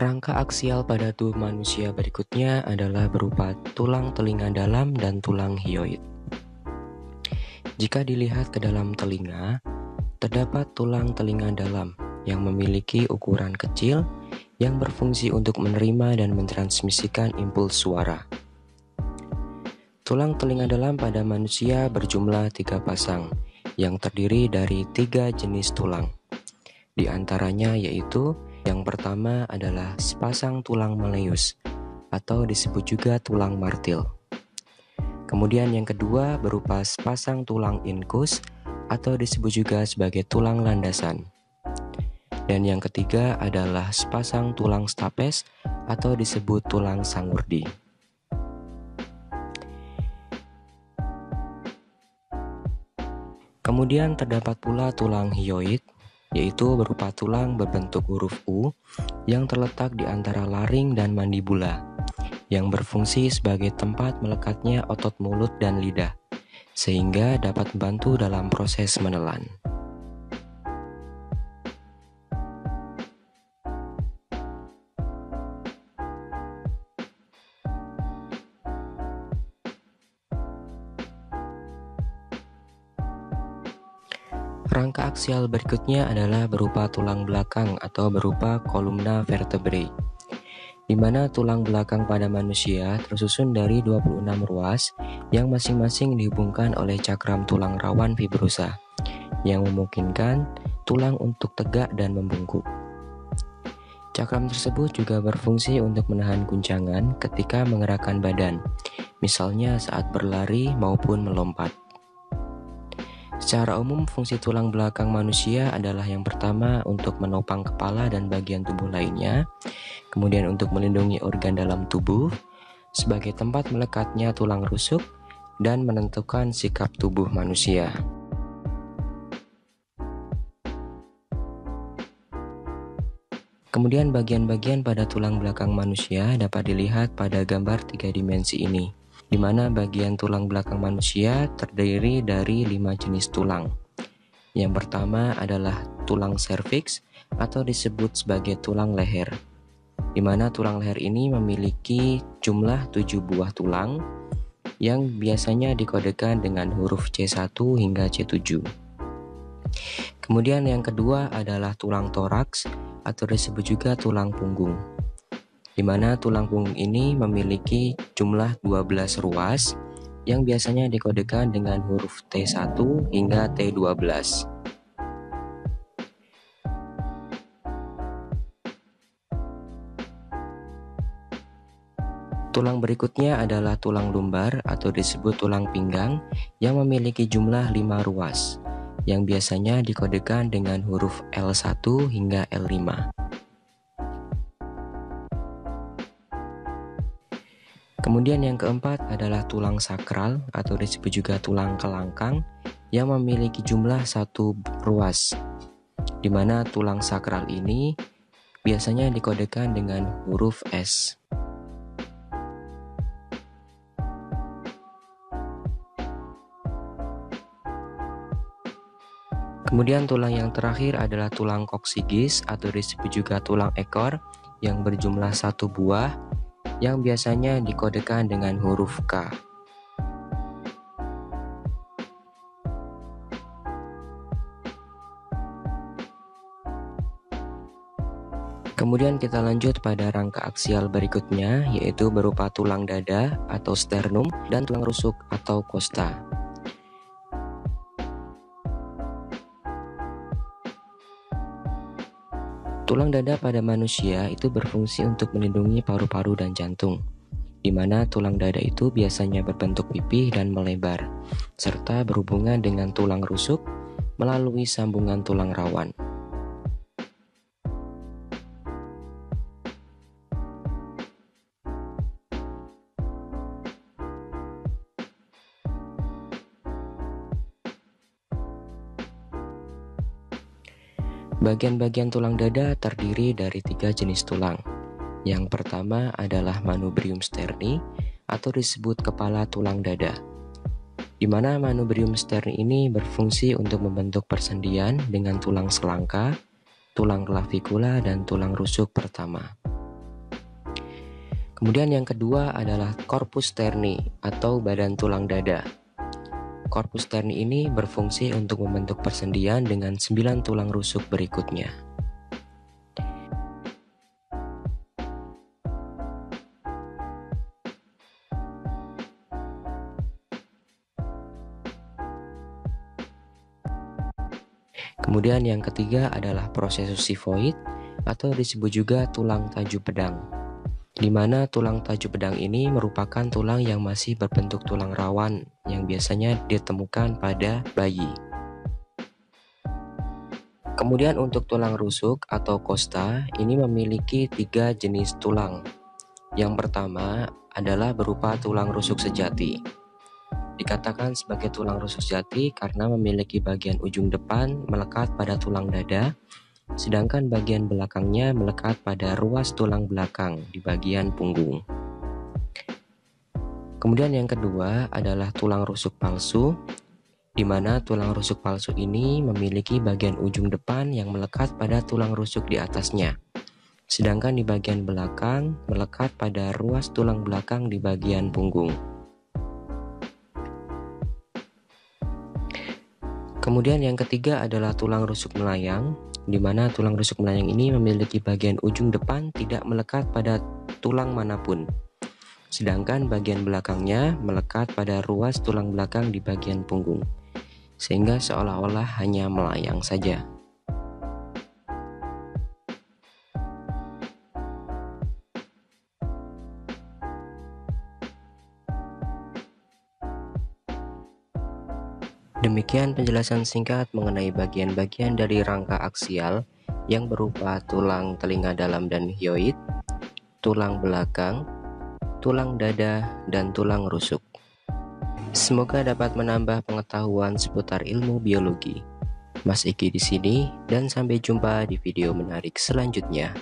Rangka aksial pada tubuh manusia berikutnya adalah berupa tulang telinga dalam dan tulang hyoid. Jika dilihat ke dalam telinga, terdapat tulang telinga dalam yang memiliki ukuran kecil yang berfungsi untuk menerima dan mentransmisikan impuls suara. Tulang telinga dalam pada manusia berjumlah 3 pasang yang terdiri dari 3 jenis tulang. Di antaranya yaitu yang pertama adalah sepasang tulang malleus atau disebut juga tulang martil. Kemudian yang kedua berupa sepasang tulang incus atau disebut juga sebagai tulang landasan. Dan yang ketiga adalah sepasang tulang stapes atau disebut tulang sangurdi. Kemudian terdapat pula tulang hyoid, yaitu berupa tulang berbentuk huruf U yang terletak di antara laring dan mandibula, yang berfungsi sebagai tempat melekatnya otot mulut dan lidah, sehingga dapat membantu dalam proses menelan. Rangka aksial berikutnya adalah berupa tulang belakang atau berupa kolumna vertebrae, di mana tulang belakang pada manusia tersusun dari 26 ruas yang masing-masing dihubungkan oleh cakram tulang rawan fibrosa yang memungkinkan tulang untuk tegak dan membungkuk. Cakram tersebut juga berfungsi untuk menahan guncangan ketika menggerakkan badan, misalnya saat berlari maupun melompat. Secara umum, fungsi tulang belakang manusia adalah yang pertama untuk menopang kepala dan bagian tubuh lainnya, kemudian untuk melindungi organ dalam tubuh, sebagai tempat melekatnya tulang rusuk, dan menentukan sikap tubuh manusia. Kemudian bagian-bagian pada tulang belakang manusia dapat dilihat pada gambar 3 dimensi ini, di mana bagian tulang belakang manusia terdiri dari 5 jenis tulang. Yang pertama adalah tulang serviks atau disebut sebagai tulang leher, di mana tulang leher ini memiliki jumlah 7 buah tulang yang biasanya dikodekan dengan huruf C1 hingga C7. Kemudian yang kedua adalah tulang toraks atau disebut juga tulang punggung, di mana tulang punggung ini memiliki jumlah 12 ruas yang biasanya dikodekan dengan huruf T1 hingga T12. Tulang berikutnya adalah tulang lumbar atau disebut tulang pinggang yang memiliki jumlah 5 ruas yang biasanya dikodekan dengan huruf L1 hingga L5. Kemudian yang keempat adalah tulang sakral atau disebut juga tulang kelangkang yang memiliki jumlah 1 ruas, di mana tulang sakral ini biasanya dikodekan dengan huruf S. Kemudian tulang yang terakhir adalah tulang koksigis atau disebut juga tulang ekor yang berjumlah 1 buah yang biasanya dikodekan dengan huruf K. Kemudian kita lanjut pada rangka aksial berikutnya, yaitu berupa tulang dada atau sternum dan tulang rusuk atau costa. Tulang dada pada manusia itu berfungsi untuk melindungi paru-paru dan jantung, di mana tulang dada itu biasanya berbentuk pipih dan melebar, serta berhubungan dengan tulang rusuk melalui sambungan tulang rawan. Bagian-bagian tulang dada terdiri dari 3 jenis tulang. Yang pertama adalah manubrium sterni atau disebut kepala tulang dada, di mana manubrium sterni ini berfungsi untuk membentuk persendian dengan tulang selangka, tulang klavikula, dan tulang rusuk pertama. Kemudian yang kedua adalah corpus terni atau badan tulang dada. Corpus terni ini berfungsi untuk membentuk persendian dengan 9 tulang rusuk berikutnya. Kemudian yang ketiga adalah prosesus sifoid atau disebut juga tulang taju pedang, di mana tulang taju pedang ini merupakan tulang yang masih berbentuk tulang rawan yang biasanya ditemukan pada bayi. Kemudian untuk tulang rusuk atau kosta ini memiliki 3 jenis tulang. Yang pertama adalah berupa tulang rusuk sejati. Dikatakan sebagai tulang rusuk sejati karena memiliki bagian ujung depan melekat pada tulang dada, sedangkan bagian belakangnya melekat pada ruas tulang belakang di bagian punggung. Kemudian yang kedua adalah tulang rusuk palsu, di mana tulang rusuk palsu ini memiliki bagian ujung depan yang melekat pada tulang rusuk di atasnya, sedangkan di bagian belakang melekat pada ruas tulang belakang di bagian punggung. Kemudian yang ketiga adalah tulang rusuk melayang, di mana tulang rusuk melayang ini memiliki bagian ujung depan tidak melekat pada tulang manapun, sedangkan bagian belakangnya melekat pada ruas tulang belakang di bagian punggung, sehingga seolah-olah hanya melayang saja. Demikian penjelasan singkat mengenai bagian-bagian dari rangka aksial yang berupa tulang telinga dalam dan hyoid, tulang belakang, tulang dada, dan tulang rusuk. Semoga dapat menambah pengetahuan seputar ilmu biologi. Mas Iki di sini dan sampai jumpa di video menarik selanjutnya.